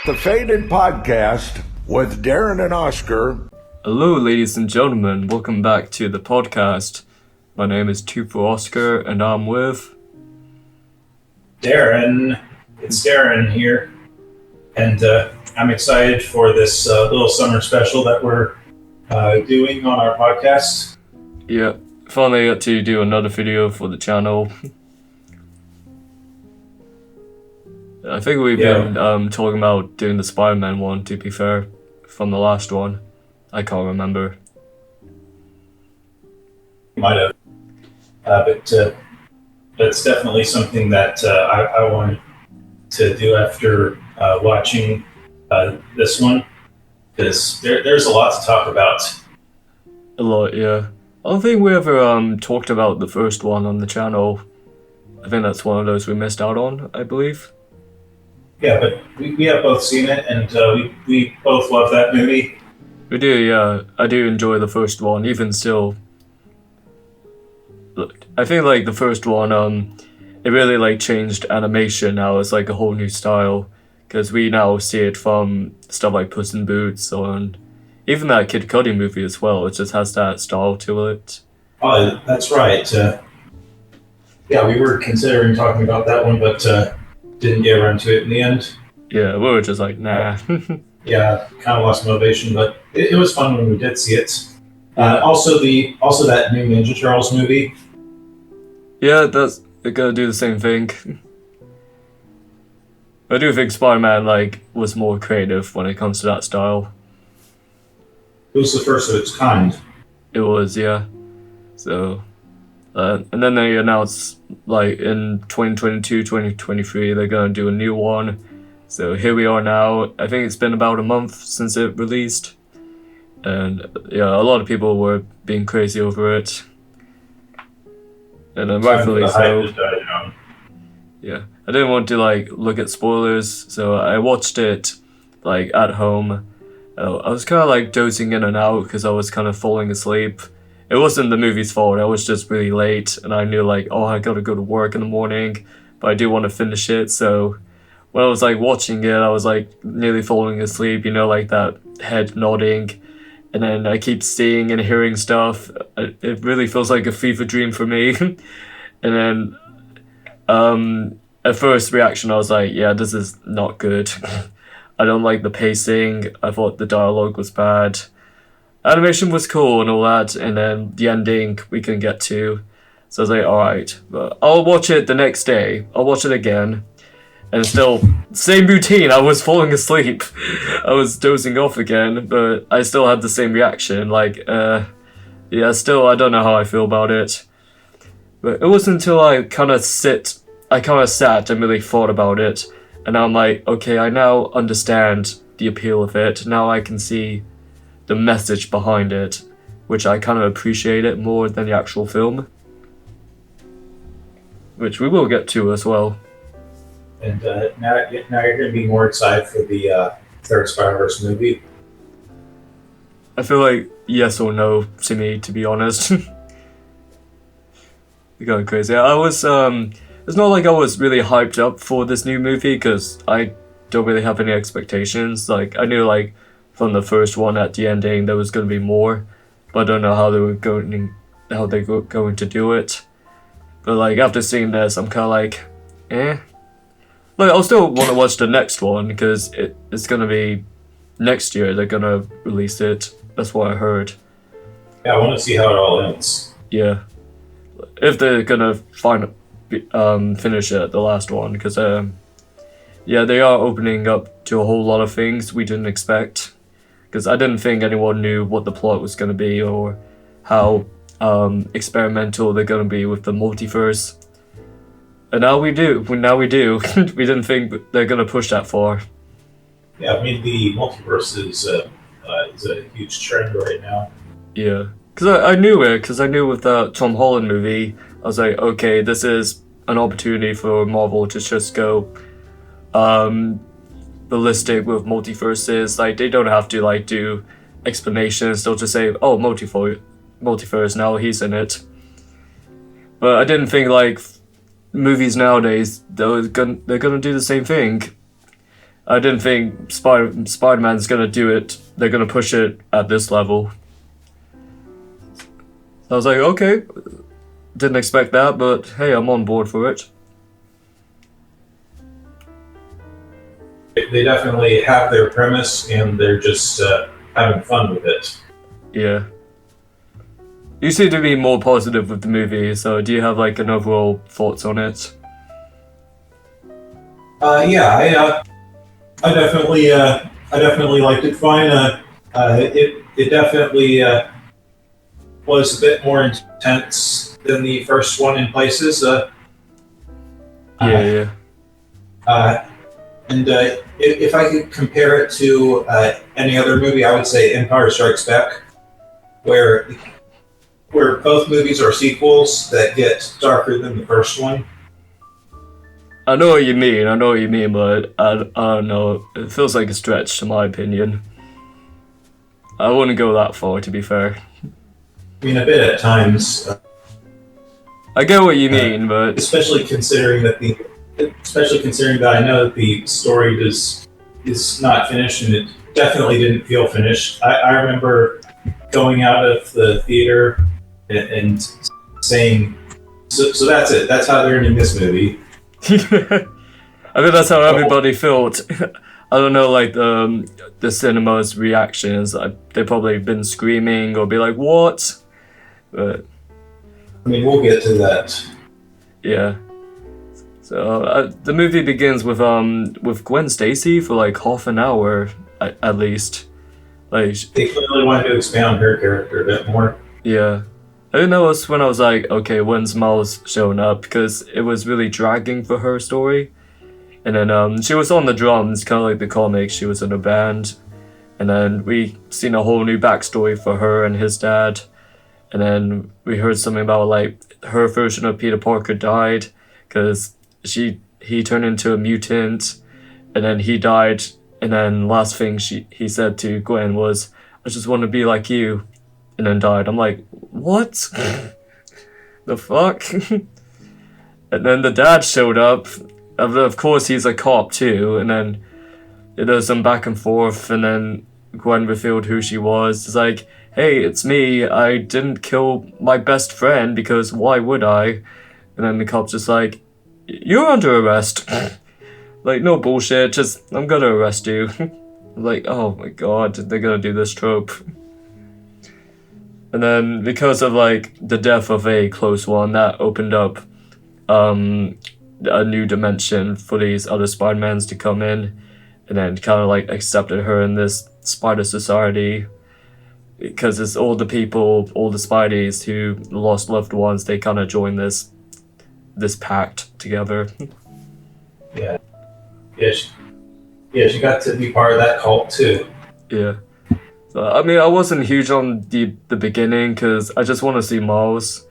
The Faded Podcast with Darren and Oscar. Hello, ladies and gentlemen. Welcome back to the podcast. My name is Two for Oscar, and I'm with Darren. It's Darren here, and I'm excited for this little summer special that we're doing on our podcast. Yeah, finally got to do another video for the channel. I think we've been talking about doing the Spider-Man one, to be fair, from the last one. I can't remember. Might have. But it's definitely something that I wanted to do after watching this one, because there's a lot to talk about. A lot, yeah. I don't think we ever talked about the first one on the channel. I think that's one of those we missed out on, I believe. Yeah, but we have both seen it, and we both love that movie. We do, yeah. I do enjoy the first one, even still. Look, I think like the first one, it really like changed animation now. It's like a whole new style, because we now see it from stuff like Puss in Boots and even that Kid Cudi movie as well. It just has that style to it. Oh, that's right. Yeah, we were considering talking about that one, but didn't get around to it in the end. Yeah, we were just like, nah. Yeah, kind of lost motivation, but it was fun when we did see it. Also that new Ninja Turtles movie. Yeah, they're gonna do the same thing. I do think Spider-Man like was more creative when it comes to that style. It was the first of its kind. It was, yeah. So, and then they announced like in 2022, 2023 they're gonna do a new one. So here we are now. I think it's been about a month since it released. And yeah, a lot of people were being crazy over it. And rightfully so. Yeah. I didn't want to like look at spoilers, so I watched it like at home. I was kind of like dozing in and out because I was kind of falling asleep. It wasn't the movie's fault, I was just really late and I knew like, oh, I gotta go to work in the morning, but I do want to finish it, so when I was like watching it, I was like nearly falling asleep, you know, like that head nodding, and then I keep seeing and hearing stuff. It really feels like a fever dream for me. And then at first reaction I was like, yeah, this is not good. I don't like the pacing. I thought the dialogue was bad. Animation was cool and all that, and then the ending we can get to. So I was like, alright, but I'll watch it the next day. I'll watch it again. And still, same routine, I was falling asleep. I was dozing off again, but I still had the same reaction. Like, yeah, still, I don't know how I feel about it. But it wasn't until I kind of sat and really thought about it. And I'm like, okay, I now understand the appeal of it. Now I can see the message behind it, which I kind of appreciate it more than the actual film. Which we will get to as well. And now you're going to be more excited for the third Spider-Verse movie. I feel like yes or no to me, to be honest. You're going crazy. I was, it's not like I was really hyped up for this new movie, because I don't really have any expectations. Like, I knew, like, from the first one at the ending there was going to be more, but I don't know how they were going to do it. But, like, after seeing this, I'm kind of like, eh. Like, I'll still want to watch the next one, because it's going to be next year they're going to release it. That's what I heard. Yeah, I want to see how it all ends. Yeah. If they're going to finish it, the last one, because, yeah, they are opening up to a whole lot of things we didn't expect. Because I didn't think anyone knew what the plot was going to be, or how experimental they're going to be with the multiverse. And now we do. We didn't think they're going to push that far. Yeah, I mean, the multiverse is a huge trend right now. Yeah. Because I knew it, because I knew with the Tom Holland movie, I was like, okay, this is an opportunity for Marvel to just go ballistic with multiverses. Like, they don't have to, like, do explanations. They'll just say, oh, multiverse, now he's in it. But I didn't think, like, movies nowadays, they're gonna do the same thing. I didn't think Spider-Man's gonna do it. They're gonna push it at this level. So I was like, okay, didn't expect that, but hey, I'm on board for it. They definitely have their premise, and they're just having fun with it. Yeah. You seem to be more positive with the movie, so do you have like an overall thoughts on it? Yeah, I definitely liked it fine. It definitely was a bit more intense than the first one in places. Yeah. And if I could compare it to any other movie, I would say Empire Strikes Back, where both movies are sequels that get darker than the first one. I know what you mean, but I don't know. It feels like a stretch, in my opinion. I wouldn't go that far, to be fair. I mean, a bit at times. I get what you mean, but especially considering that I know that the story is not finished, and it definitely didn't feel finished. I remember going out of the theater and saying, "So that's it. That's how they're ending this movie." I think that's how everybody felt. I don't know, like the cinema's reactions. They probably been screaming or be like, "What?" But I mean, we'll get to that. yeah. So the movie begins with Gwen Stacy for like half an hour at least. Like they clearly wanted to expand on her character a bit more. Yeah. I think that was when I was like, okay, when's Miles showing up? Because it was really dragging for her story. And then she was on the drums, kind of like the comics. She was in a band. And then we seen a whole new backstory for her and his dad. And then we heard something about like her version of Peter Parker died because he turned into a mutant, and then he died. And then last thing he said to Gwen was, "I just want to be like you," and then died. I'm like, what? The fuck? And then the dad showed up. Of course, he's a cop too. And then there's some back and forth. And then Gwen revealed who she was. It's like, hey, it's me. I didn't kill my best friend because why would I? And then the cop's just like, you're under arrest. Like, no bullshit. Just, I'm gonna arrest you. Like, oh my god, they're gonna do this trope. And then because of like the death of a close one, that opened up a new dimension for these other Spider-Mans to come in, and then kind of like accepted her in this Spider Society, because it's all the people, all the Spideys who lost loved ones. They kind of join this pact together. Yeah, she got to be part of that cult too. Yeah. So, I mean, I wasn't huge on the beginning because I just want to see Miles.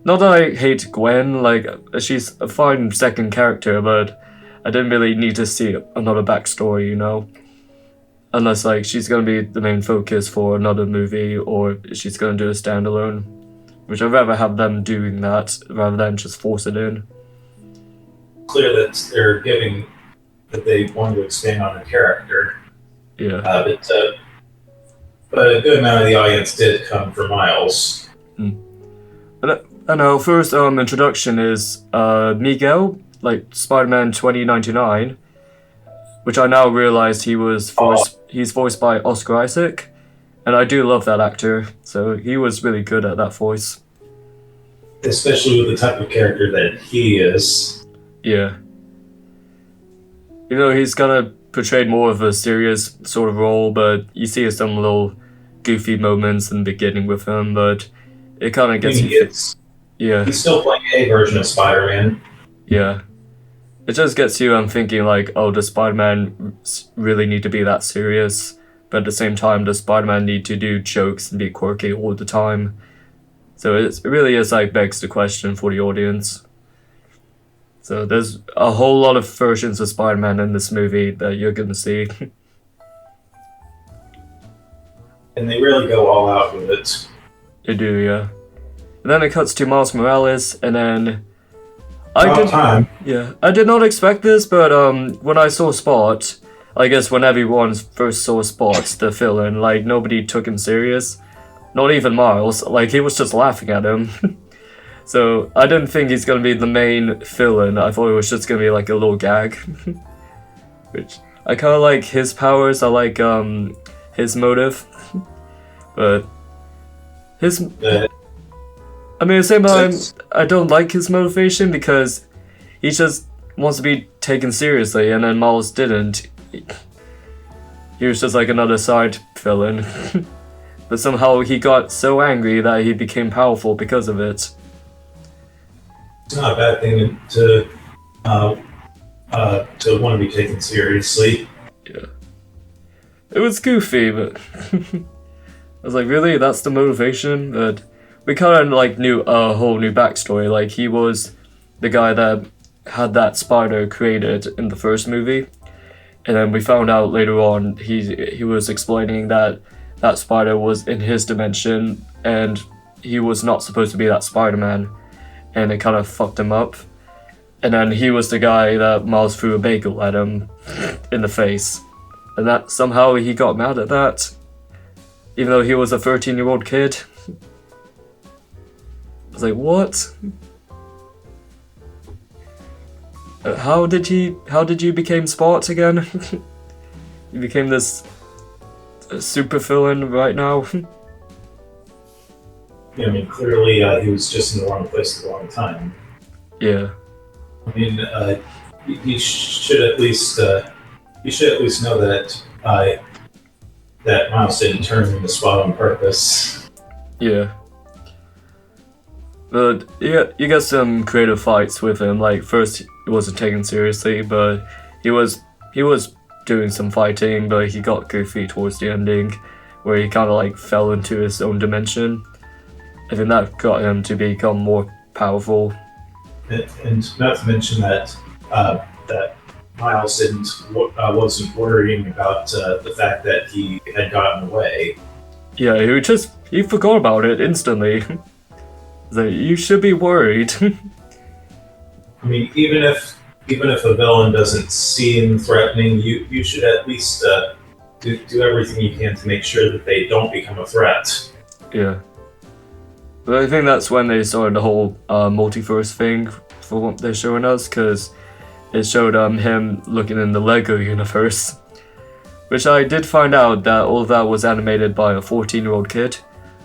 Not that I hate Gwen, like, she's a fine second character, but I didn't really need to see another backstory, you know? Unless, like, she's gonna be the main focus for another movie, or she's gonna do a standalone. Which I'd rather have them doing that, rather than just force it in. Clear that they're giving, that they want to expand on the character. Yeah. But a good amount of the audience did come for Miles. But I know, first introduction is Miguel, like Spider-Man 2099, which I now realized he's voiced by Oscar Isaac, and I do love that actor, so he was really good at that voice. Especially with the type of character that he is. Yeah. You know, he's gonna portray more of a serious sort of role, but you see some little goofy moments in the beginning with him, but it kind of gets yeah. He's still playing a version of Spider-Man. Yeah. It just gets you thinking like, oh, does Spider-Man really need to be that serious? But at the same time, does Spider-Man need to do jokes and be quirky all the time? So it really is like begs the question for the audience. So there's a whole lot of versions of Spider-Man in this movie that you're gonna see. And they really go all out with it. They do, yeah. And then it cuts to Miles Morales, and then I did not expect this, but when I saw Spot, I guess when everyone first saw Spot, the villain, like nobody took him serious. Not even Miles. Like he was just laughing at him. So I didn't think he's gonna be the main villain. I thought it was just gonna be like a little gag. Which I kind of like his powers. I like his motive, but his. I mean, at the same time, I don't like his motivation because he just wants to be taken seriously, and then Miles didn't. He was just like another side villain. But somehow he got so angry that he became powerful because of it. It's not a bad thing to want to be taken seriously. Yeah. It was goofy, but I was like, really? That's the motivation? But we kind of like knew a whole new backstory. Like he was the guy that had that spider created in the first movie, and then we found out later on he was explaining that that spider was in his dimension and he was not supposed to be that Spider-Man, and it kind of fucked him up. And then he was the guy that Miles threw a bagel at him in the face, and that somehow he got mad at that, even though he was a 13-year-old kid. I was like, what? How did you become Spot again? You became this super villain right now. Yeah, I mean, clearly he was just in the wrong place at the wrong time. Yeah. I mean, he should at least know that that Miles didn't turn him into Spot on purpose. Yeah. But yeah, you got some creative fights with him. Like first, he wasn't taken seriously, but he was doing some fighting, but he got goofy towards the ending, where he kind of like fell into his own dimension. I think that got him to become more powerful. And not to mention that that Miles wasn't worrying about the fact that he had gotten away. Yeah, he forgot about it instantly. So you should be worried. I mean, even if a villain doesn't seem threatening, you should at least do everything you can to make sure that they don't become a threat. Yeah. But I think that's when they started the whole multiverse thing for what they're showing us, because it showed him looking in the Lego universe, which I did find out that all of that was animated by a 14-year-old kid.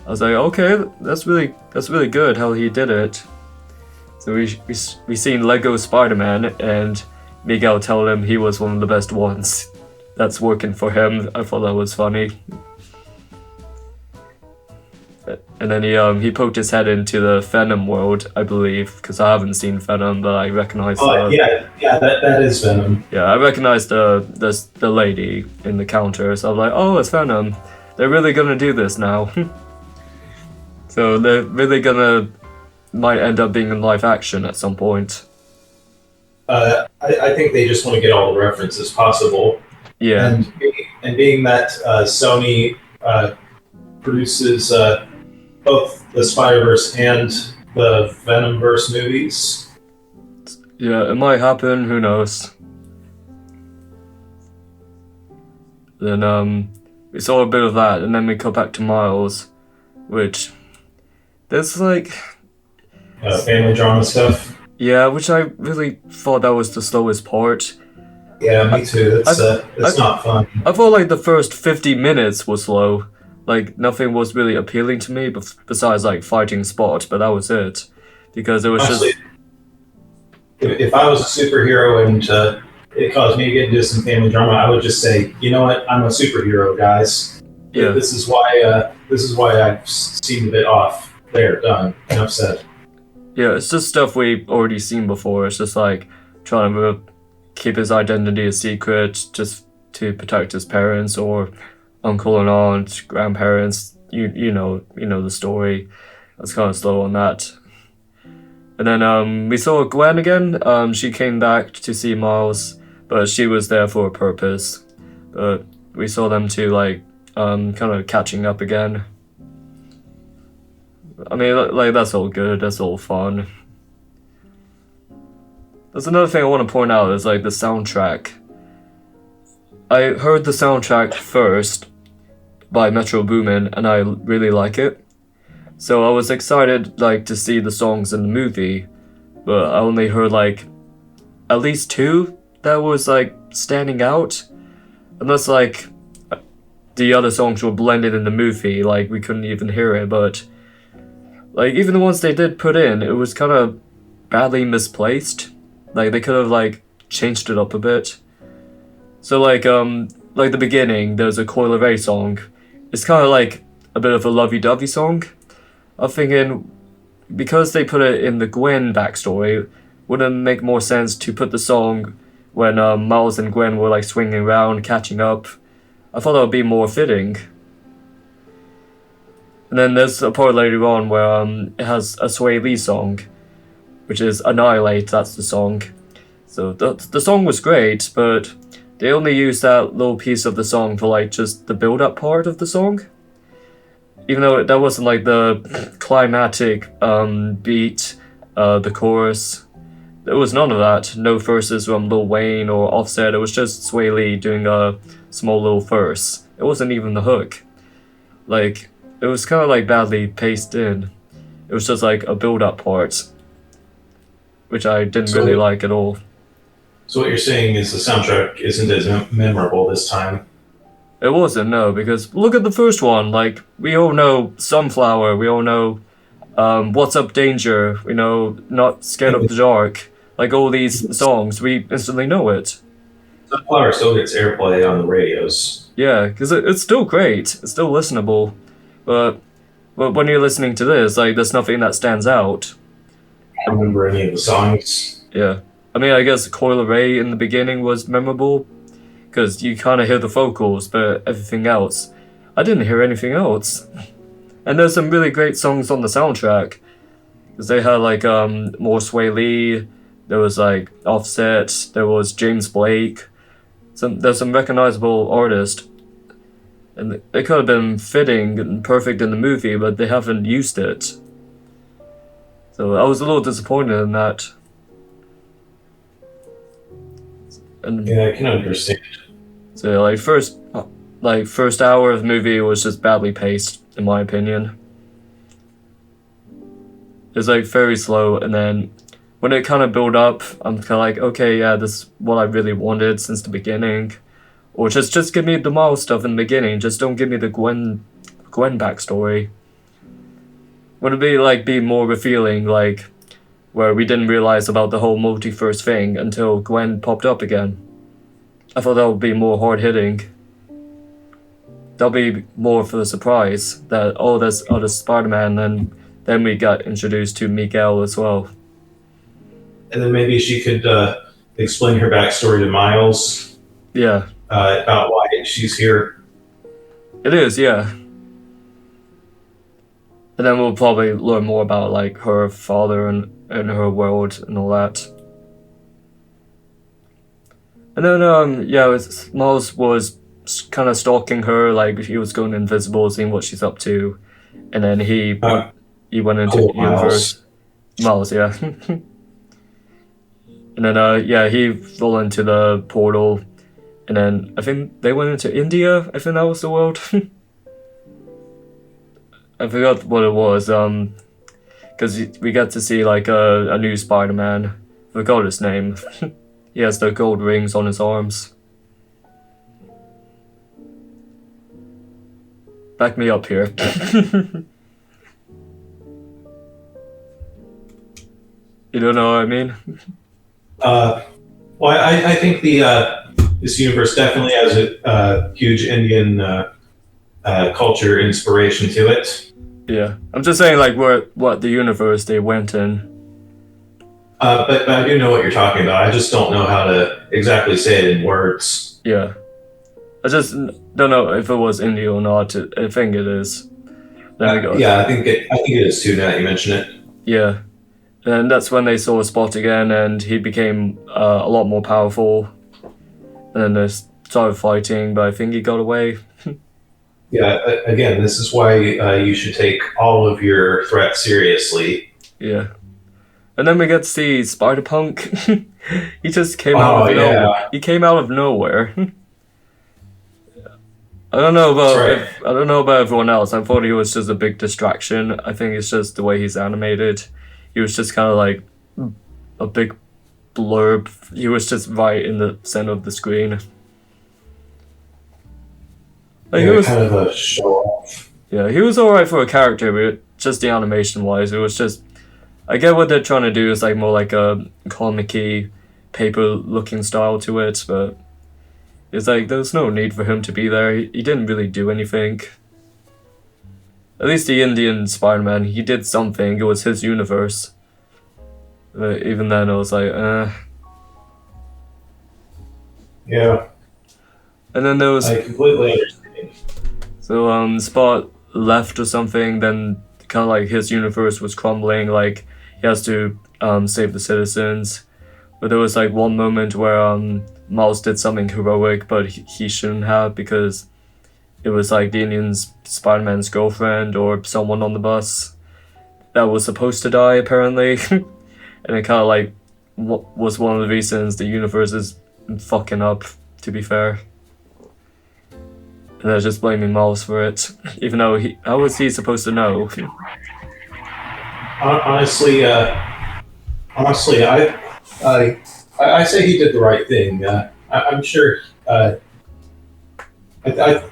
I was like, okay, that's really good how he did it. So we seen Lego Spider-Man, and Miguel told him he was one of the best ones. That's working for him. I thought that was funny. And then he poked his head into the Venom world, I believe, because I haven't seen Venom, but I recognize. That is Venom. Yeah, I recognized the lady in the counter, so I was like, oh, it's Venom. They're really gonna do this now. So they're really might end up being in live action at some point. I think they just want to get all the references possible. Yeah. And being that Sony produces both the Spider-Verse and the Venomverse movies. Yeah, it might happen, who knows. Then we saw a bit of that, and then we cut back to Miles, which there's like family drama stuff. Yeah, which I really thought that was the slowest part. Yeah, me too. It's not fun. I thought like the first 50 minutes was slow. Like nothing was really appealing to me, besides like fighting Spot, but that was it. Because it was Honestly, if I was a superhero and it caused me to get into some family drama, I would just say, you know what, I'm a superhero, guys. Yeah. This is why I've seemed a bit off. There, done. Enough said. Yeah, it's just stuff we've already seen before. It's just like trying to keep his identity a secret just to protect his parents or uncle and aunt, grandparents. You know the story. That's kind of slow on that. And then we saw Gwen again. She came back to see Miles, but she was there for a purpose. But we saw them two like kind of catching up again. I mean, like that's all good. That's all fun. There's another thing I want to point out is like the soundtrack. I heard the soundtrack first by Metro Boomin, and I really like it. So I was excited like to see the songs in the movie, but I only heard like at least two that was like standing out. Unless like the other songs were blended in the movie, like we couldn't even hear it, but like even the ones they did put in, it was kind of badly misplaced. Like they could have like changed it up a bit. So like the beginning, there's a Coil Ray song. It's kind of like a bit of a lovey-dovey song. I'm thinking because they put it in the Gwen backstory, wouldn't it make more sense to put the song when Miles and Gwen were like swinging around, catching up? I thought that would be more fitting. And then there's a part later on where it has a Sway Lee song, which is Annihilate, that's the song. So the song was great, but they only used that little piece of the song for like just the build-up part of the song. Even though that wasn't like the climatic beat, the chorus. There was none of that. No verses from Lil Wayne or Offset. It was just Sway Lee doing a small little verse. It wasn't even the hook. Like, it was kind of like badly paced in. It was just like a build-up part, which I didn't really like at all. So what you're saying is the soundtrack isn't as memorable this time? It wasn't, no, because look at the first one. Like, we all know Sunflower. We all know What's Up Danger. We know Not Scared of the Dark. Like, all these songs, we instantly know it. Sunflower still gets airplay on the radios. Yeah, because it's still great. It's still listenable. But when you're listening to this, like, there's nothing that stands out. I don't remember any of the songs. Yeah. I mean, I guess Coil Ray in the beginning was memorable, because you kind of hear the vocals, but everything else, I didn't hear anything else. And there's some really great songs on the soundtrack, because they had like more Sway Lee, there was like Offset, there was James Blake. There's some recognizable artists, and it could have been fitting and perfect in the movie, but they haven't used it. So I was a little disappointed in that. And yeah, I can understand. So first hour of the movie was just badly paced, in my opinion. It was like very slow, and then when it kind of built up, I'm kind of like, okay, yeah, this is what I really wanted since the beginning. Or just give me the Miles stuff in the beginning. Just don't give me the Gwen backstory. Would it be more revealing, like where we didn't realize about the whole multiverse thing until Gwen popped up again? I thought that would be more hard-hitting. That'll be more for the surprise that, oh, there's other Spider-Man, and then we got introduced to Miguel as well. And then maybe she could explain her backstory to Miles. Yeah. About why she's here. It is, yeah. And then we'll probably learn more about like her father and her world and all that. And then Miles was kind of stalking her, like he was going invisible, seeing what she's up to, and then he went into the universe. Miles, yeah. And then he fell into the portal, and then I think they went into India. I think that was the world. I forgot what it was, because we got to see like a new Spider-Man. Forgot his name. He has the gold rings on his arms. Back me up here. You don't know what I mean? Well, I think this universe definitely has a huge Indian culture inspiration to it. Yeah, I'm just saying like what the universe they went in. But I do know what you're talking about. I just don't know how to exactly say it in words. Yeah, I just don't know if it was India or not. I think it is. There we go. Yeah, I think it is too. Now that you mention it. Yeah, and that's when they saw Spot again, and he became a lot more powerful. And then they started fighting, but I think he got away. Yeah, again, this is why you should take all of your threats seriously. Yeah. And then we get to see Spider-Punk. He just came out of nowhere. He came out of nowhere. I don't know about That's I don't know about everyone else. I thought he was just a big distraction. I think it's just the way he's animated. He was just kind of like a big blurb. He was just right in the center of the screen. Like, he Yeah, was, kind of a show off. yeah, he was alright for a character, but just the animation wise, it was just. I get what they're trying to do is like more like a comic-y, paper-looking style to it, but it's like there's no need for him to be there. He didn't really do anything. At least the Indian Spider-Man, he did something. It was his universe. But even then, I was like, Yeah, And then there was I completely understand. so Spot left or something. Then kind of like his universe was crumbling. Like he has to save the citizens. But there was like one moment where Miles did something heroic, but he shouldn't have because it was like the Indian Spider-Man's girlfriend or someone on the bus that was supposed to die apparently, and it kind of like was one of the reasons the universe is fucking up. To be fair, and they're just blaming Miles for it, even though how was he supposed to know? Honestly, I say he did the right thing. I'm sure. I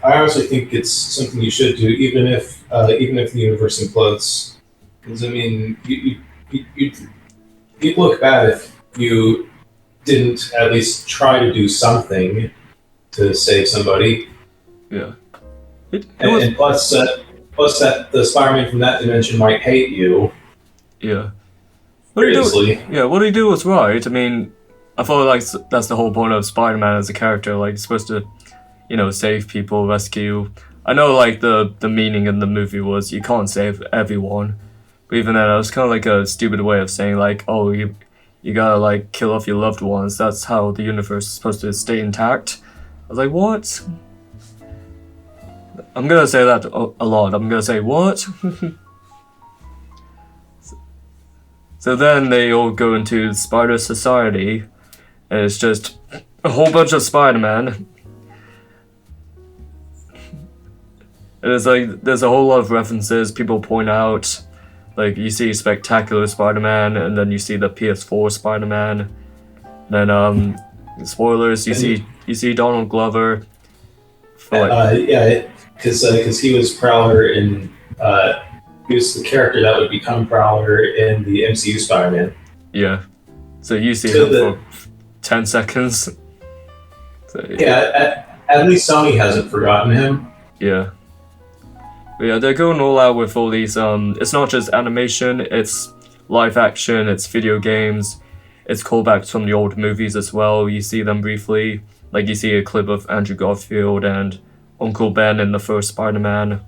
honestly think it's something you should do, even if the universe implodes. Because I mean, you'd look bad if you didn't at least try to do something to save somebody. Yeah, And plus that the Spider-Man from that dimension might hate you. yeah. What he do? Seriously. Yeah, what he do was right. I mean, I thought like that's the whole point of Spider-Man as a character. Like, he's supposed to, save people, rescue. I know like the meaning in the movie was you can't save everyone, but even then, it was kind of like a stupid way of saying like, oh, you gotta like kill off your loved ones. That's how the universe is supposed to stay intact. I was like, what? I'm gonna say that a lot. I'm gonna say what? So then they all go into Spider Society, and it's just a whole bunch of Spider-Man. And it's like there's a whole lot of references people point out. Like you see Spectacular Spider-Man, and then you see the PS4 Spider-Man. Then spoilers, you see Donald Glover. Because he was Prowler in he was the character that would become Prowler in the MCU Spider-Man. Yeah. So you see So him for 10 seconds. So, at least Sony hasn't forgotten him. Yeah. But yeah, they're going all out with all these, it's not just animation, it's live action, it's video games, it's callbacks from the old movies as well. You see them briefly. Like you see a clip of Andrew Garfield and Uncle Ben in the first Spider-Man.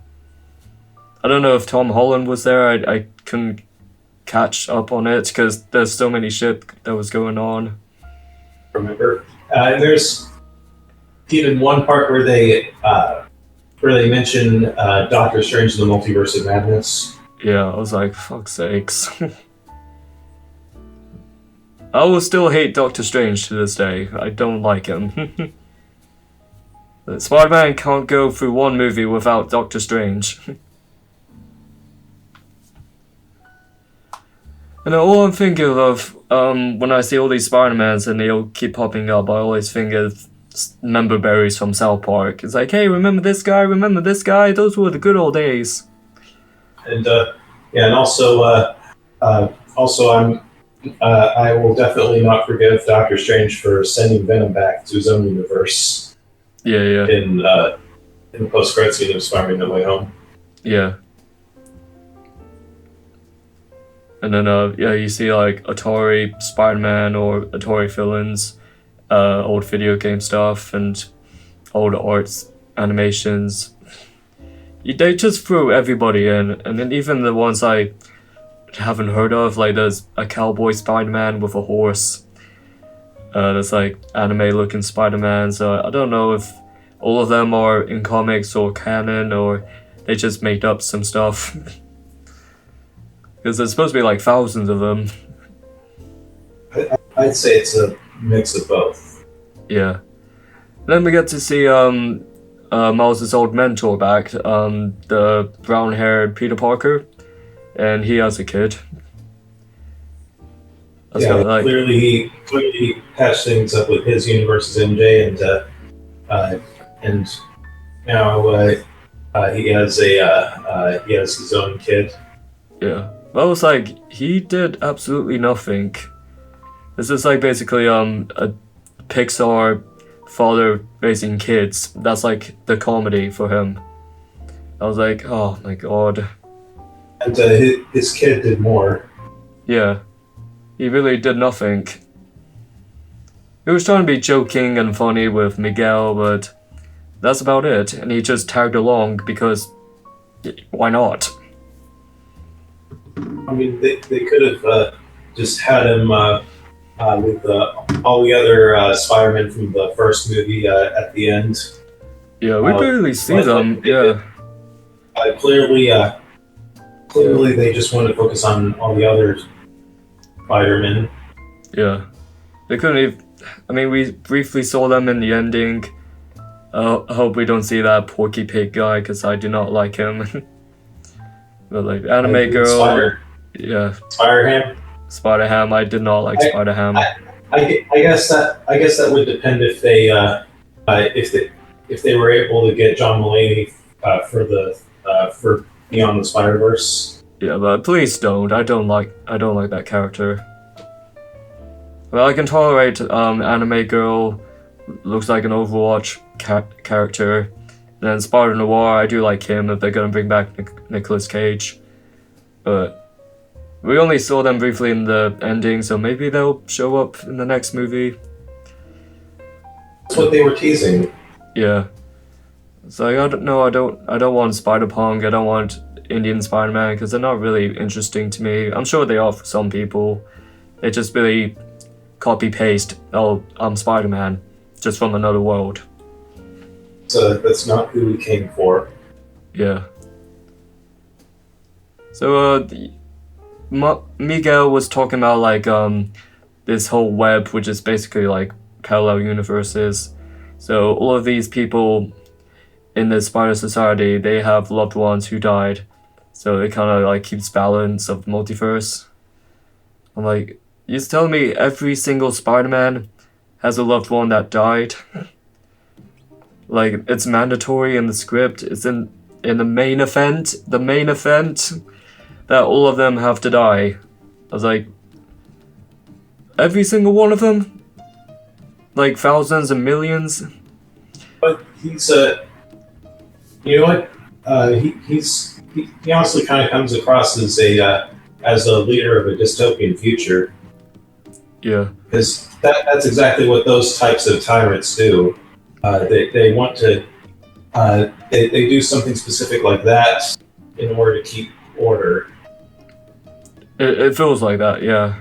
I don't know if Tom Holland was there. I couldn't catch up on it because there's so many shit that was going on. Remember, there's even one part where they mention Doctor Strange in the Multiverse of Madness. Yeah, I was like, fuck's sakes. I will still hate Doctor Strange to this day. I don't like him. Spider-Man can't go through one movie without Doctor Strange. And all I'm thinking of, when I see all these Spider-Mans and they all keep popping up, I always think of member berries from South Park. It's like, hey, remember this guy? Remember this guy? Those were the good old days. And and also I will definitely not forgive Doctor Strange for sending Venom back to his own universe. Yeah. In the post-credit scene of Spider-Man: No Way Home. Yeah. And then you see like Atari Spider-Man or Atari villains, old video game stuff and old arts animations. They just threw everybody in, and then even the ones I haven't heard of, like there's a cowboy Spider-Man with a horse. There's like anime-looking Spider-Man. So I don't know if all of them are in comics or canon or they just made up some stuff. Because there's supposed to be like thousands of them. I'd say it's a mix of both. Yeah. Then we get to see Miles' old mentor back, the brown-haired Peter Parker, and he has a kid. That's Yeah, kinda like, clearly patched things up with his universe's MJ, and now he has his own kid. yeah. But I was like, he did absolutely nothing. This is like basically a Pixar father raising kids. That's like the comedy for him. I was like, oh my god. And his kid did more. Yeah. He really did nothing. He was trying to be joking and funny with Miguel, but that's about it. And he just tagged along because why not? I mean, they could have just had him with all the other Spider-Man from the first movie at the end. Yeah, we barely see them. Yeah. Clearly, they just wanted to focus on all the other Spider-Men. Yeah. They couldn't even. I mean, we briefly saw them in the ending. I hope we don't see that Porky Pig guy, because I do not like him. But like, Anime Girl. Yeah. Spider-Ham. I did not like Spider-Ham. I guess that would depend if they were able to get John Mulaney for Beyond the Spider-Verse. Yeah, but please don't. I don't like that character. Well, I can tolerate Anime Girl, looks like an Overwatch character. And then Spider Noir, I do like him if they're gonna bring back Nicolas Cage. But we only saw them briefly in the ending, so maybe they'll show up in the next movie. That's what they were teasing. Yeah. So I don't know. I don't want Spider-Punk. I don't want Indian Spider-Man because they're not really interesting to me. I'm sure they are for some people. They just really copy-paste. Oh, I'm Spider-Man, just from another world. So that's not who we came for. Yeah. So Miguel was talking about like this whole web, which is basically like parallel universes. So all of these people in the Spider Society, they have loved ones who died. So it kind of like keeps balance of multiverse. I'm like, you're telling me every single Spider-Man has a loved one that died? Like, it's mandatory in the script. It's in the main event. The main event that all of them have to die. I was like, every single one of them? Like thousands and millions? But he's you know what? He honestly kind of comes across as a leader of a dystopian future. Yeah. Because that's exactly what those types of tyrants do. They want to they do something specific like that in order to keep order. It feels like that, yeah.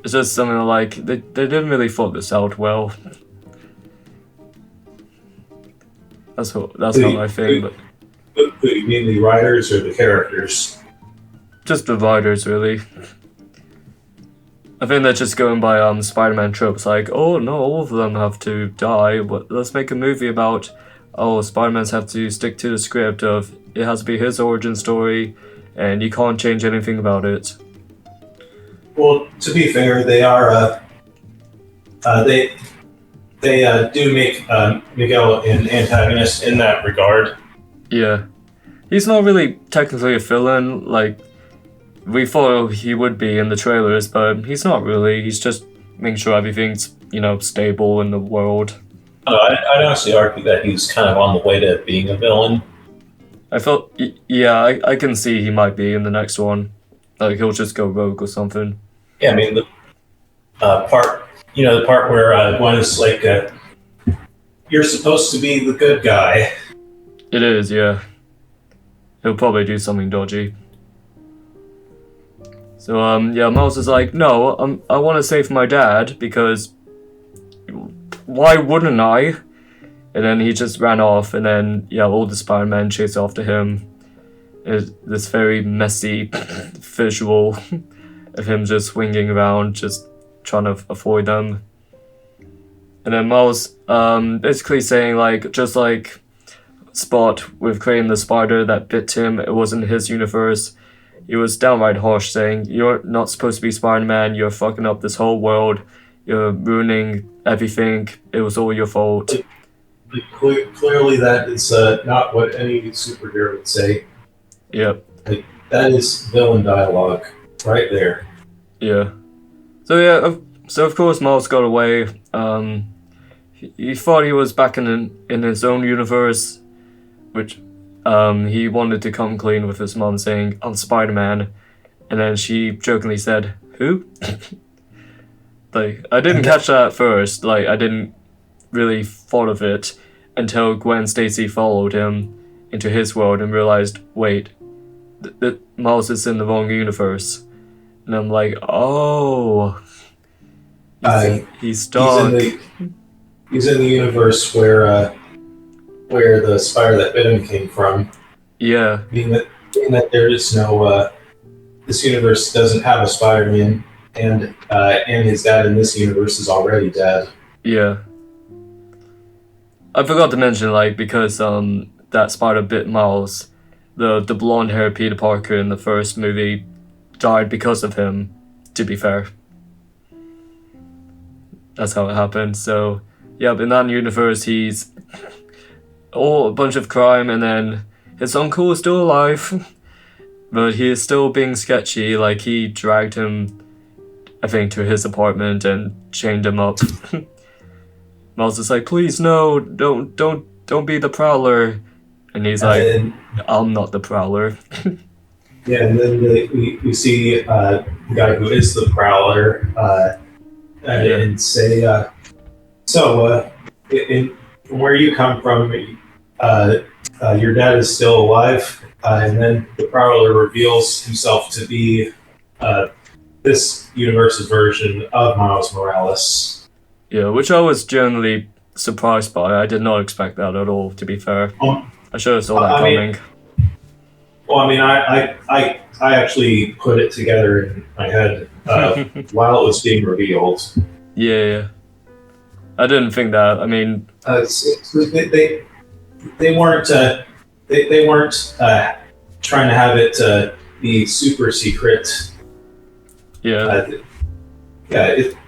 It's just something like they didn't really thought this out well. That's not my thing, but Who you mean, the writers or the characters? just the writers, really. I think they're just going by Spider-Man tropes, like, oh no, all of them have to die, but let's make a movie about, oh, Spider-Mans have to stick to the script of it has to be his origin story, and you can't change anything about it. Well, to be fair, they are they do make Miguel an antagonist in that regard. Yeah. He's not really technically a villain, like we thought he would be in the trailers, but he's not really. He's just making sure everything's, stable in the world. I'd honestly argue that he's kind of on the way to being a villain. I can see he might be in the next one. Like, he'll just go rogue or something. Yeah, I mean, the part where Gwen is like, you're supposed to be the good guy. It is, yeah. He'll probably do something dodgy. So, Miles is like, no, I want to save my dad, because why wouldn't I? And then he just ran off, and then, all the Spider-Man chase after him. It's this very messy visual of him just swinging around, just trying to avoid them. And then Miles basically saying like, just like Spot with creating the spider that bit him, it wasn't his universe. He was downright harsh, saying, "You're not supposed to be Spider-Man. You're fucking up this whole world. You're ruining everything. It was all your fault." Clearly, that is not what any superhero would say. Yep. Like, that is villain dialogue right there. Yeah. So of course Miles got away. He thought he was back in his own universe, which he wanted to come clean with his mom, saying, "I'm Spider-Man," and then she jokingly said, "Who?" Like, I didn't catch that at first. Like, I didn't really thought of it until Gwen Stacy followed him into his world and realized, wait, Miles is in the wrong universe. And I'm like, oh, he's stuck. He's in the universe where the spider that bit him came from. Yeah. Being that there is no, this universe doesn't have a Spider-Man, and his dad in this universe is already dead. Yeah. I forgot to mention, like, because that spider bit Miles, the blonde-haired Peter Parker in the first movie died because of him, to be fair. That's how it happened. So, yeah, in that universe, he's all a bunch of crime, and then his uncle is still alive, but he is still being sketchy. Like, he dragged him, I think, to his apartment and chained him up. Miles is like, "Please, no, don't be the Prowler," and he's like, "I'm not the Prowler." Yeah, and then we see the guy who is the Prowler and say, "So, from where you come from, your dad is still alive." And then the Prowler reveals himself to be this universe's version of Miles Morales. Yeah, which I was generally surprised by. I did not expect that at all, to be fair. I should have saw that coming. I actually put it together in my head while it was being revealed. Yeah. I didn't think that. I mean, they weren't trying to have it be super secret. Yeah.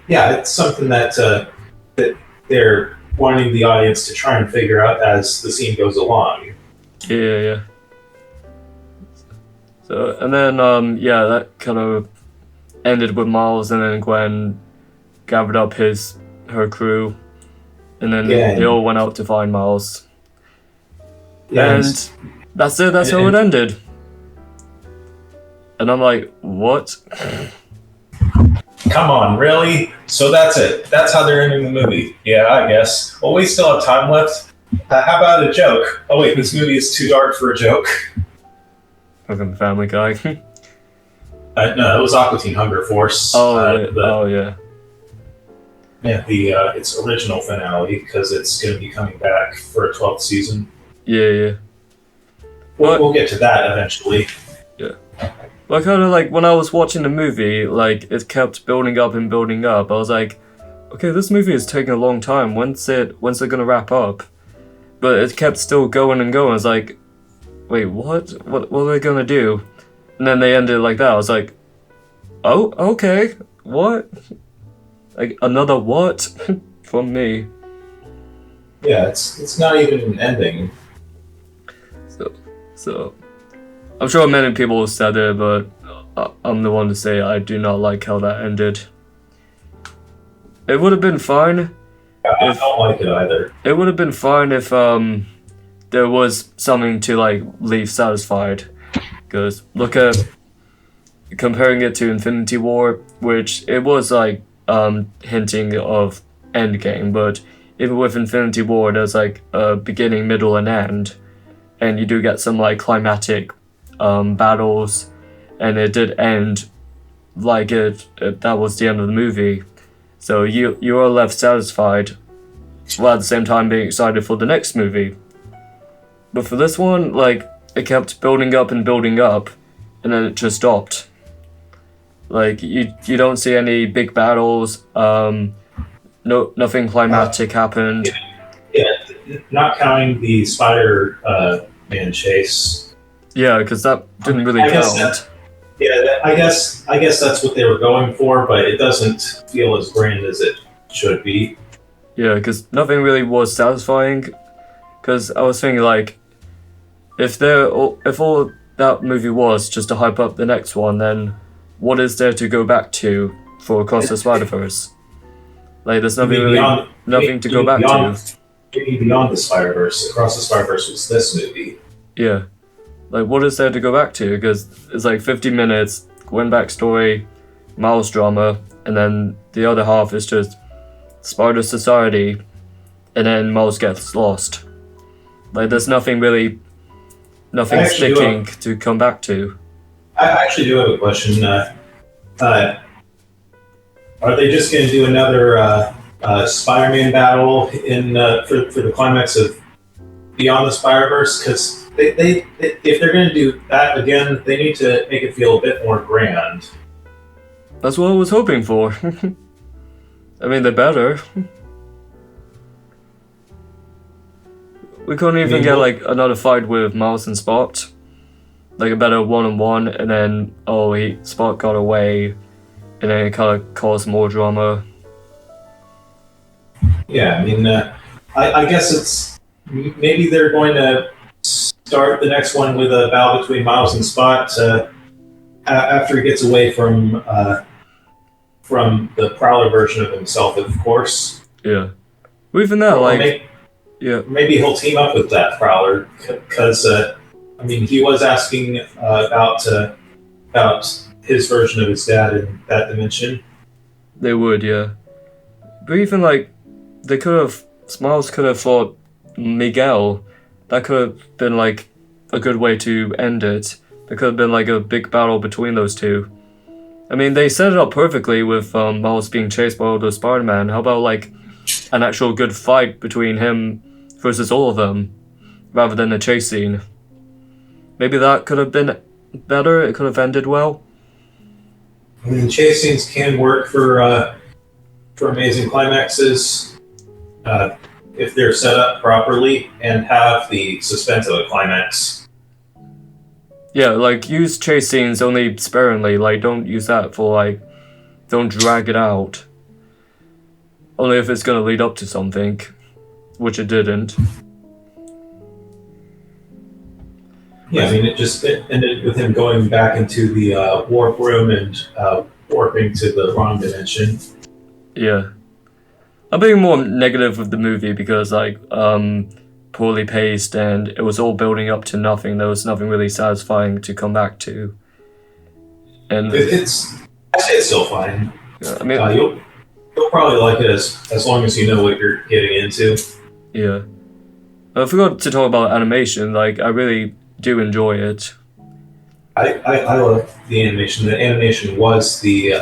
It's something that they're wanting the audience to try and figure out as the scene goes along. Yeah. So, and then, that kind of ended with Miles, and then Gwen gathered up her crew, and then they all went out to find Miles. Yeah, and that's it, that's how it ended. And I'm like, what? Come on, really? So that's it. That's how they're ending the movie. Yeah, I guess. Well, we still have time left. How about a joke? Oh wait, this movie is too dark for a joke. Fucking Family Guy. No, it was Aqua Teen Hunger Force. Yeah. Yeah, its original finale, because it's going to be coming back for a 12th season. Yeah. We'll get to that eventually. Yeah. But kind of like when I was watching the movie, like it kept building up and building up. I was like, okay, this movie is taking a long time. When's it gonna wrap up? But it kept still going and going. I was like, wait, what? What are they gonna do? And then they ended like that. I was like, oh, okay, what? Like another what from me? Yeah, it's not even an ending. So, I'm sure many people said it, but I'm the one to say I do not like how that ended. It would have been fine. I don't like it either. It would have been fine if there was something to like leave satisfied. Because look at comparing it to Infinity War, which it was like hinting of Endgame, but even with Infinity War, there's like a beginning, middle, and end. And you do get some like climatic battles, and it did end like that was the end of the movie. So you are left satisfied, while at the same time being excited for the next movie. But for this one, like it kept building up, and then it just stopped. Like you don't see any big battles. nothing climactic happened. Yeah, not counting the Spider-Man chase. Yeah, because that didn't really I guess count. I guess that's what they were going for, but it doesn't feel as grand as it should be. Yeah, because nothing really was satisfying. Because I was thinking like, if all that movie was just to hype up the next one, then what is there to go back to for Across the Spider-Verse? Like, there's nothing to go back to. Maybe beyond the Spider-Verse, Across the Spider-Verse was this movie. Yeah, like what is there to go back to? Because it's like 50 minutes, Gwen backstory, Miles drama, and then the other half is just Spider Society, and then Miles gets lost. Like, there's nothing sticking to come back to. I actually do have a question. Are they just going to do another Spider-Man battle for the climax of Beyond the Spider-Verse? Because they if they're going to do that again, they need to make it feel a bit more grand. That's what I was hoping for. I mean, they're better. We couldn't even get like another fight with Miles and Spot. Like a better one-on-one, and then Spot got away, and then it kind of caused more drama. Yeah, I mean, I guess it's maybe they're going to start the next one with a battle between Miles and Spot after he gets away from the Prowler version of himself, of course. Yeah, well, even that, maybe he'll team up with that Prowler because I mean he was asking about his version of his dad in that dimension. They would, yeah. But even like, Miles could have fought Miguel. That could have been like a good way to end it. There could have been like a big battle between those two. I mean, they set it up perfectly with Miles being chased by all those Spider-Man. How about like an actual good fight between him versus all of them, rather than a chase scene? Maybe that could have been better. It could have ended well. I mean, chase scenes can work for amazing climaxes if they're set up properly and have the suspense of a climax. Yeah, like, use chase scenes only sparingly. Like, don't use that for like, don't drag it out. Only if it's gonna lead up to something, which it didn't. Yeah, I mean, it ended with him going back into the warp room and warping to the wrong dimension. Yeah. I'm being more negative with the movie because, like, poorly paced, and it was all building up to nothing. There was nothing really satisfying to come back to. And I say it's still fine. Yeah, I mean, you'll probably like it as long as you know what you're getting into. Yeah. I forgot to talk about animation. Like, I really do enjoy it. I love the animation. The animation was the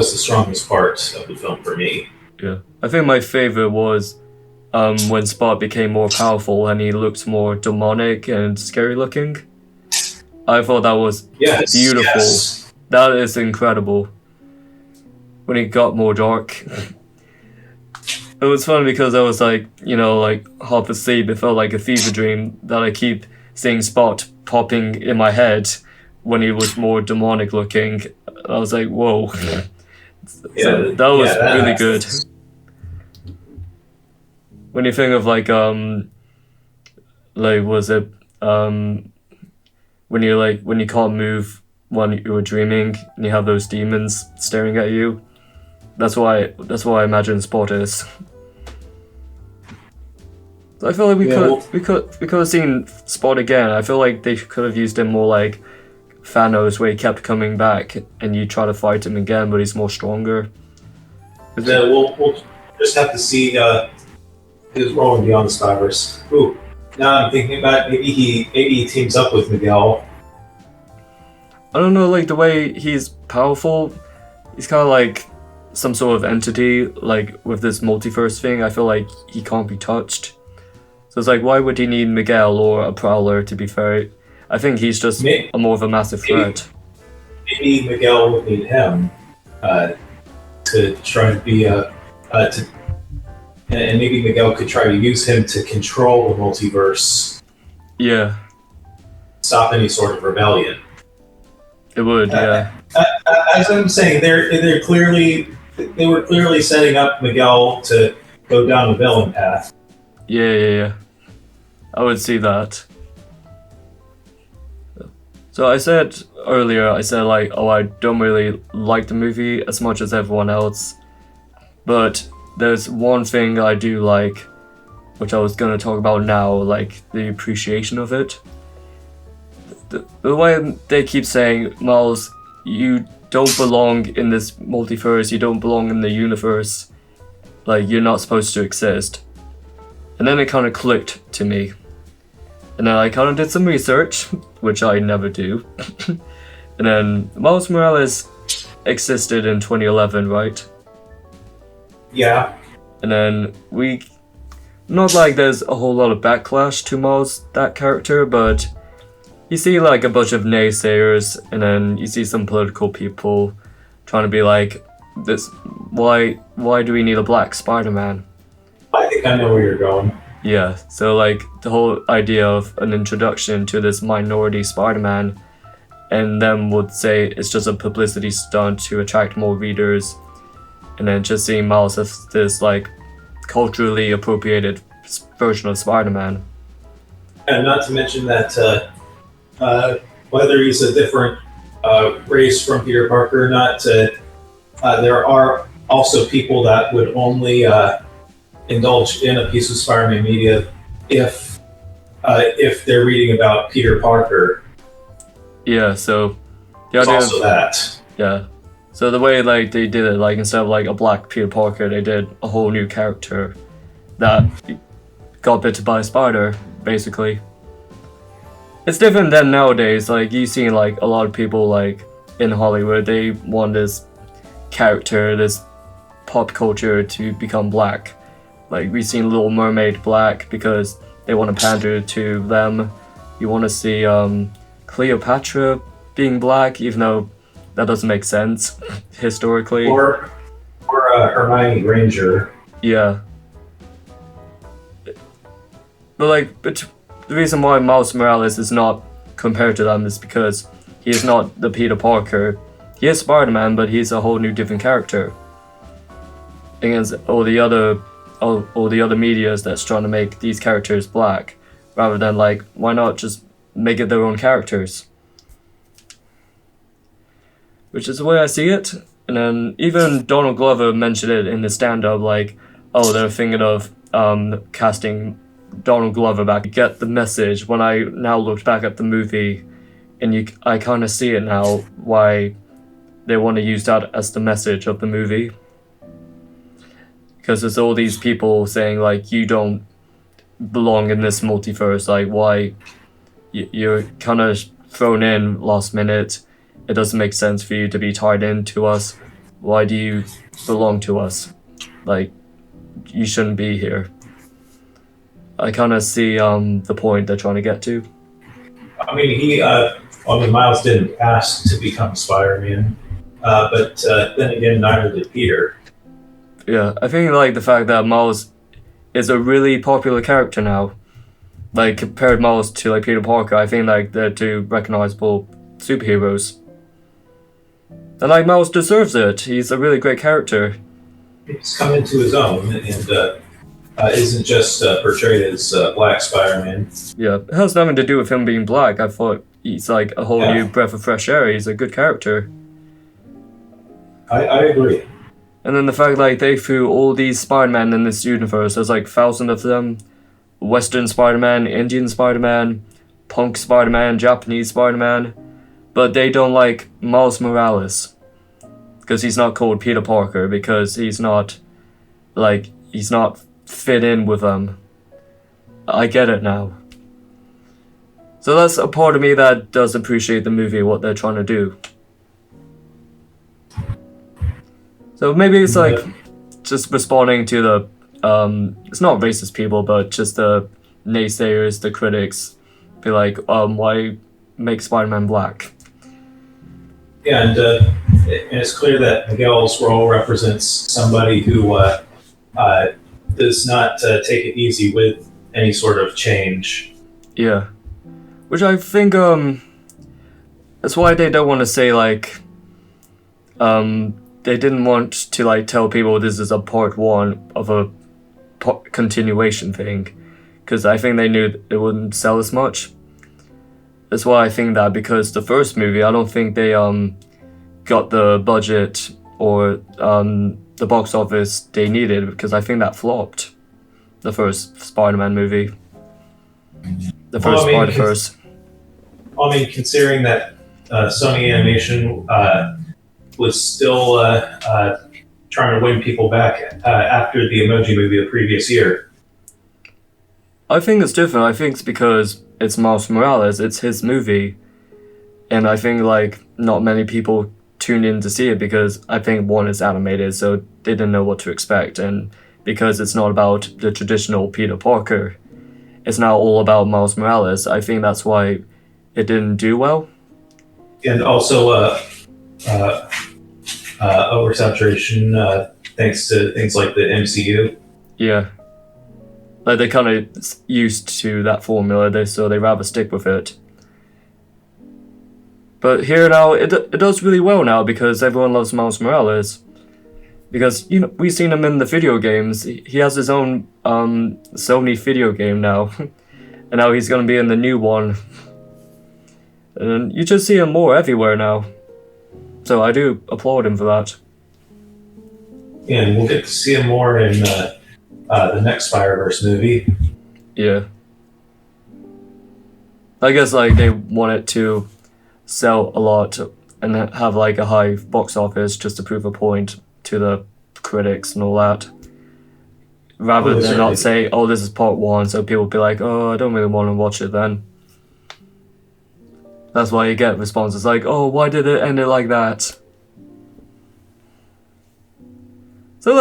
strongest part of the film for me. Yeah. I think my favorite was when Spot became more powerful and he looked more demonic and scary looking. I thought that was beautiful. Yes. That is incredible. When it got more dark. It was funny because I was like, like half asleep. It felt like a fever dream that I keep seeing Spot popping in my head when he was more demonic looking. I was like, whoa. So that was really good. When you think of like was it when you can't move when you were dreaming and you have those demons staring at you. That's why I imagine Spot is. So I feel like we could have seen Spot again. I feel like they could have used him more like Thanos, where he kept coming back and you try to fight him again, but he's more stronger. Yeah, we'll just have to see his role in Beyond the Spider-Verse. Ooh, now I'm thinking about maybe he teams up with Miguel. I don't know, like the way he's powerful, he's kind of like some sort of entity, like with this multiverse thing. I feel like he can't be touched. So it's like, why would he need Miguel or a Prowler, to be fair? I think he's just more of a massive threat. Maybe Miguel would need him to try to be to and maybe Miguel could try to use him to control the multiverse, Yeah, stop any sort of rebellion. it would. Yeah, As I'm saying, they were clearly setting up Miguel to go down the villain path. yeah. I would see that. So I said earlier, like, oh, I don't really like the movie as much as everyone else, but there's one thing I do like, which I was gonna talk about now, like the appreciation of it. The way they keep saying, Miles, you don't belong in this multiverse, you don't belong in the universe, like you're not supposed to exist. And then it kind of clicked to me. And then I kind of did some research, which I never do. And then Miles Morales existed in 2011, right? Yeah. And then not like there's a whole lot of backlash to Miles, that character, but you see like a bunch of naysayers, and then you see some political people trying to be like, this, why do we need a black Spider-Man? I think I know where you're going. Yeah, so like the whole idea of an introduction to this minority Spider-Man, and then would say it's just a publicity stunt to attract more readers, and then just seeing Miles as this like culturally appropriated version of Spider-Man. And not to mention that whether he's a different race from Peter Parker or not, there are also people that would only indulge in a piece of Spider-Man media if they're reading about Peter Parker. Yeah, so the There's idea also that. Yeah. So the way like they did it, like instead of like a black Peter Parker, they did a whole new character that got bitten by a spider, basically. It's different than nowadays. Like you see like a lot of people like in Hollywood, they want this character, this pop culture to become black. Like we've seen Little Mermaid black because they want to pander to them. You want to see Cleopatra being black, even though that doesn't make sense historically. Or Hermione Granger. Yeah. But the reason why Miles Morales is not compared to them is because he is not the Peter Parker. He is Spider-Man, but he's a whole new different character. Against all the other medias that's trying to make these characters black, rather than like, why not just make it their own characters? Which is the way I see it. And then even Donald Glover mentioned it in his stand-up, like, oh, they're thinking of casting Donald Glover back. You get the message. When I now looked back at the movie, and I kind of see it now, why they want to use that as the message of the movie. Because there's all these people saying, like, you don't belong in this multiverse, like, why you're kind of thrown in last minute. It doesn't make sense for you to be tied into us. Why do you belong to us? Like, you shouldn't be here. I kind of see the point they're trying to get to. I mean, Miles didn't ask to become Spider-Man, but then again, neither did Peter. Yeah, I think like the fact that Miles is a really popular character now. Like compared Miles to like Peter Parker, I think like they're two recognizable superheroes. And like Miles deserves it. He's a really great character. He's come into his own and isn't just portrayed as Black Spider-Man. Yeah, it has nothing to do with him being black. I thought he's like a whole new breath of fresh air. He's a good character. I agree. And then the fact like they threw all these Spider-Man in this universe, there's like thousands of them. Western Spider-Man, Indian Spider-Man, punk Spider-Man, Japanese Spider-Man. But they don't like Miles Morales. Because he's not called Peter Parker, because he's not fit in with them. I get it now. So that's a part of me that does appreciate the movie, what they're trying to do. So maybe it's like just responding to the it's not racist people, but just the naysayers, the critics, be like, why make Spider-Man black? Yeah, and it's clear that Miguel's role represents somebody who does not take it easy with any sort of change. Yeah. Which I think, that's why they don't want to say, like, they didn't want to, like, tell people this is a part one of a continuation thing. Because I think they knew it wouldn't sell as much. That's why I think that, because the first movie, I don't think they, got the budget or, the box office they needed, because I think that flopped. The first Spider-Man movie. The first Spider-Verse. I mean, considering that Sony Animation was still trying to win people back after the Emoji Movie the previous year. I think it's different. I think it's because it's Miles Morales. It's his movie. And I think, like, not many people tuned in to see it because I think one is animated, so they didn't know what to expect. And because it's not about the traditional Peter Parker, it's now all about Miles Morales. I think that's why it didn't do well. And also oversaturation thanks to things like the MCU. Yeah. Like, they're kind of used to that formula, so they rather stick with it. But here now, it does really well now because everyone loves Miles Morales. Because, you know, we've seen him in the video games. He has his own Sony video game now. And now he's going to be in the new one. And you just see him more everywhere now. So I do applaud him for that. Yeah, and we'll get to see him more in the next Spider-Verse movie. Yeah. I guess, like, they want it to sell a lot and have, like, a high box office just to prove a point to the critics and all that. Rather than not say, oh, this is part one, so people will be like, oh, I don't really want to watch it then. That's why you get responses like, oh, why did it end it like that? So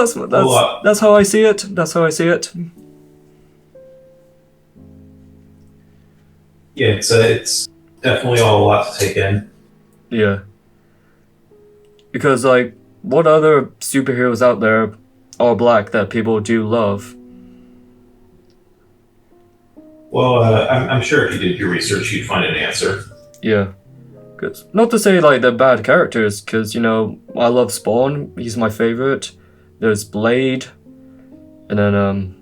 that's how I see it. That's how I see it. Yeah, it's definitely all a lot to take in. Yeah. Because, like, what other superheroes out there are black that people do love? Well, I'm sure if you did your research, you'd find an answer. Yeah. Cause, not to say, like, they're bad characters, because, you know, I love Spawn. He's my favorite. There's Blade. And then,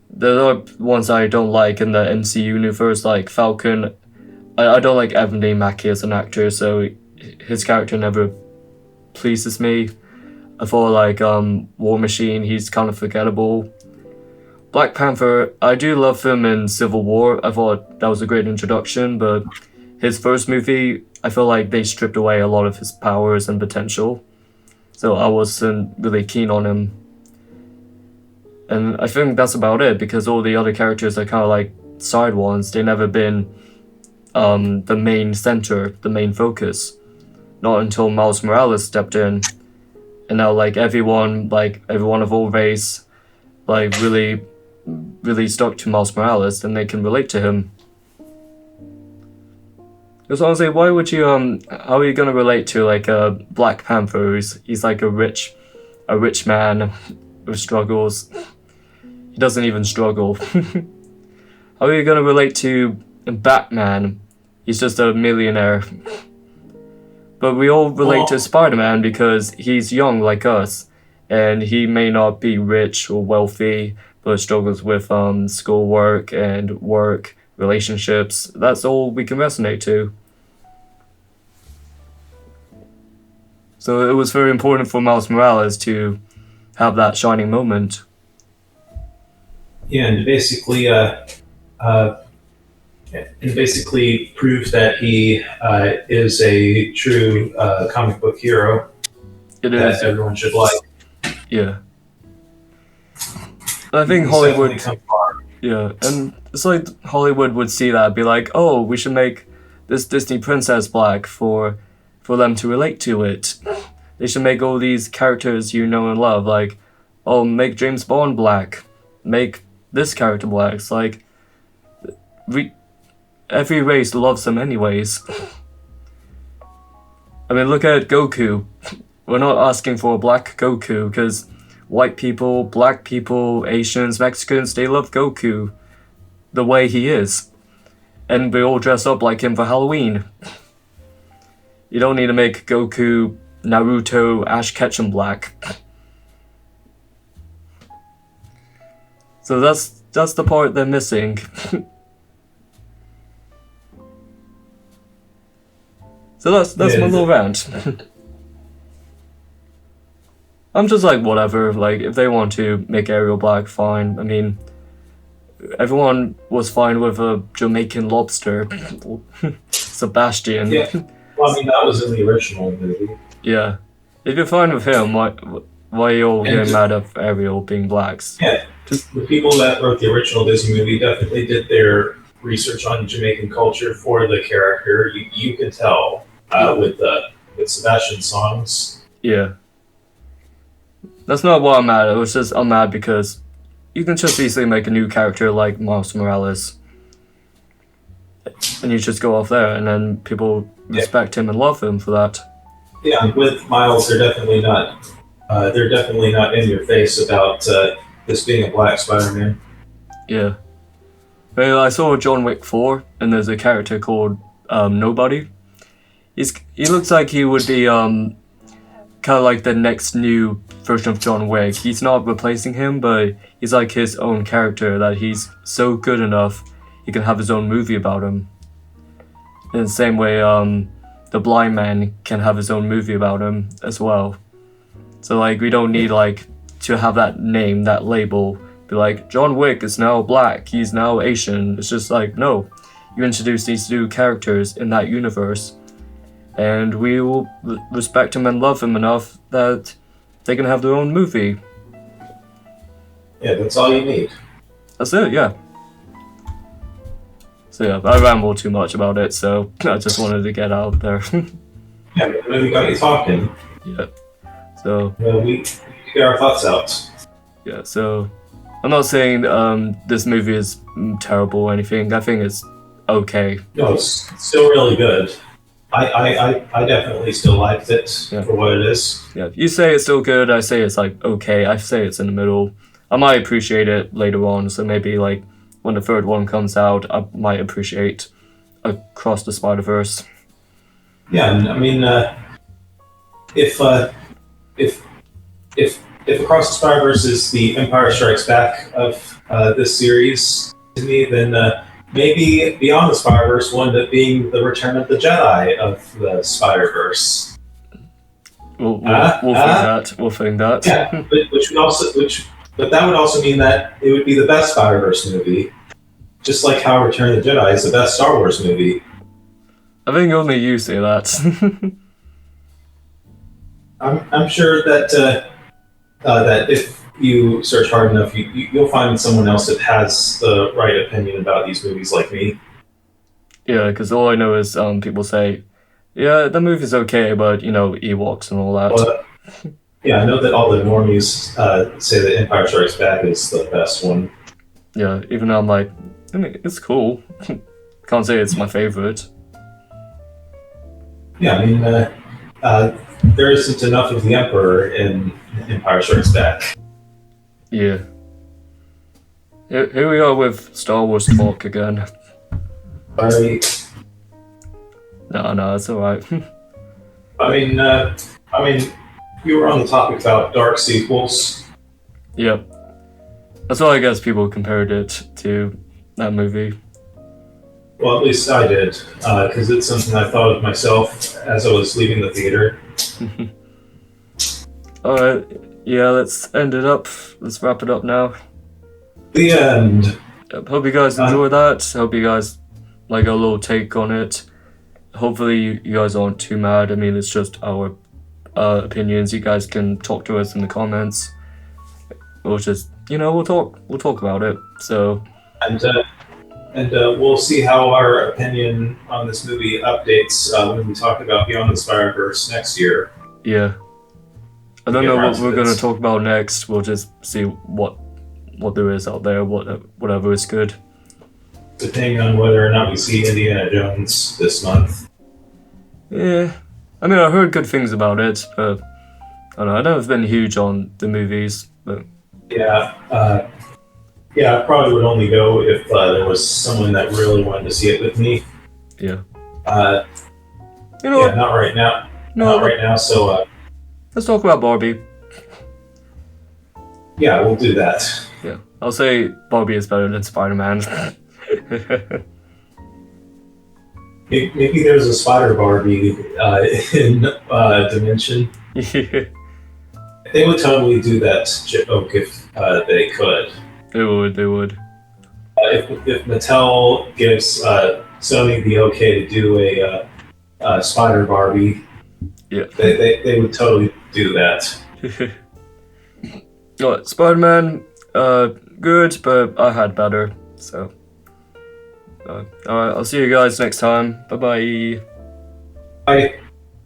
there are ones I don't like in the MCU universe, like Falcon. I don't like Anthony Mackie as an actor, so his character never pleases me. I thought, like, War Machine, he's kind of forgettable. Black Panther, I do love him in Civil War. I thought that was a great introduction, but his first movie, I feel like they stripped away a lot of his powers and potential. So I wasn't really keen on him. And I think that's about it, because all the other characters are kind of like side ones. They've never been the main center, the main focus. Not until Miles Morales stepped in. And now, like, everyone of all race, like, really stuck to Miles Morales, and they can relate to him. Because honestly, why would you, how are you gonna relate to, like, a Black Panther? He's like a rich man who struggles. He doesn't even struggle. How are you gonna relate to Batman? He's just a millionaire. But we all relate to Spider-Man because he's young like us, and he may not be rich or wealthy, but struggles with schoolwork and work, relationships. That's all we can resonate to. So it was very important for Miles Morales to have that shining moment. Yeah, and basically proves that he is a true comic book hero. It that is. Everyone should like. Yeah. I think Hollywood. Yeah, and it's like Hollywood would see that and be like, oh, we should make this Disney princess black for them to relate to it. They should make all these characters you know and love, like, oh, make James Bond black. Make this character black. It's like, every race loves them anyways. I mean, look at Goku. We're not asking for a black Goku, because white people, black people, Asians, Mexicans, they love Goku the way he is. And we all dress up like him for Halloween. You don't need to make Goku, Naruto, Ash Ketchum black. So that's the part they're missing. So that's my little rant. I'm just like, whatever, like, if they want to make Ariel black, fine. I mean, everyone was fine with a Jamaican lobster. Sebastian. Yeah. Well, I mean, that was in the original movie. Yeah. If you're fine with him, why are you all getting mad at Ariel being blacks? Yeah, just the people that wrote the original Disney movie definitely did their research on Jamaican culture for the character. You can tell with Sebastian's songs. Yeah. That's not what I'm mad at. It was just I'm mad because you can just easily make a new character like Miles Morales. And you just go off there and then people respect him and love him for that. Yeah, with Miles, they're definitely not in your face about this being a black Spider-Man. Yeah. Well, I saw John Wick 4 and there's a character called Nobody. He looks like he would be kind of like the next new version of John Wick. He's not replacing him, but he's like his own character that he's so good enough he can have his own movie about him. In the same way, the blind man can have his own movie about him as well. So like we don't need like to have that name, that label, be like John Wick is now black, he's now Asian. It's just like, no, you introduce these new characters in that universe and we will respect him and love him enough that they can have their own movie. Yeah, that's all you need. That's it, yeah. So yeah, I rambled too much about it, so I just wanted to get out there. Yeah, but we got you talking. Yeah. So We get our thoughts out. yeah, so I'm not saying this movie is terrible or anything. I think it's okay. No, it's still really good. I definitely still liked it for what it is. Yeah, you say it's still good, I say it's like okay, I say it's in the middle. I might appreciate it later on, so maybe like when the third one comes out, I might appreciate Across the Spider-Verse. Yeah, and I mean, if Across the Spider-Verse is the Empire Strikes Back of this series to me, then maybe Beyond the Spider-Verse will end up being the Return of the Jedi of the Spider-Verse. We'll think that. We'll think that. Yeah, but that would also mean that it would be the best Spider-Verse movie, just like how Return of the Jedi is the best Star Wars movie. I think only you say that. I'm sure that that if you search hard enough, you'll find someone else that has the right opinion about these movies like me. Yeah, because all I know is people say, yeah, the movie's okay, but you know, Ewoks and all that. Well, yeah, I know that all the normies say that Empire Strikes Back is the best one. Yeah, even though I'm like, I mean, it's cool. Can't say it's my favorite. Yeah, I mean, there isn't enough of the Emperor in Empire Strikes Back. Yeah. Here we are with Star Wars talk again. Sorry. No, it's alright. I mean, you were on the topic about dark sequels. Yep. That's why I guess people compared it to that movie. Well, at least I did, because it's something I thought of myself as I was leaving the theater. Alright, yeah, let's end it up. Let's wrap it up now. The end. Yep, hope you guys enjoyed that. Hope you guys like our little take on it. Hopefully you guys aren't too mad. I mean, it's just our opinions. You guys can talk to us in the comments. We'll just, we'll talk about it. So. And we'll see how our opinion on this movie updates when we talk about Beyond the Spider-Verse next year. Yeah. I don't know what we're going to talk about next. We'll just see what there is out there, whatever is good. Depending on whether or not we see Indiana Jones this month. Yeah. I mean, I heard good things about it, but I don't know. I've never been huge on the movies. But Yeah, yeah, I probably would only go if there was someone that really wanted to see it with me. yeah, Uh, you know yeah, what? not right now. No, Not right now. So let's talk about Barbie. yeah, we'll do that. Yeah, I'll say Barbie is better than Spider-Man. Maybe there's a Spider Barbie in Dimension. Yeah, They would totally do that joke if they could. they would. If Mattel gives Sony the okay to do a Spider Barbie, Yeah. they would totally do that. Alright, Spider-Man, good, but I had better, so. Alright, I'll see you guys next time. Bye-bye. I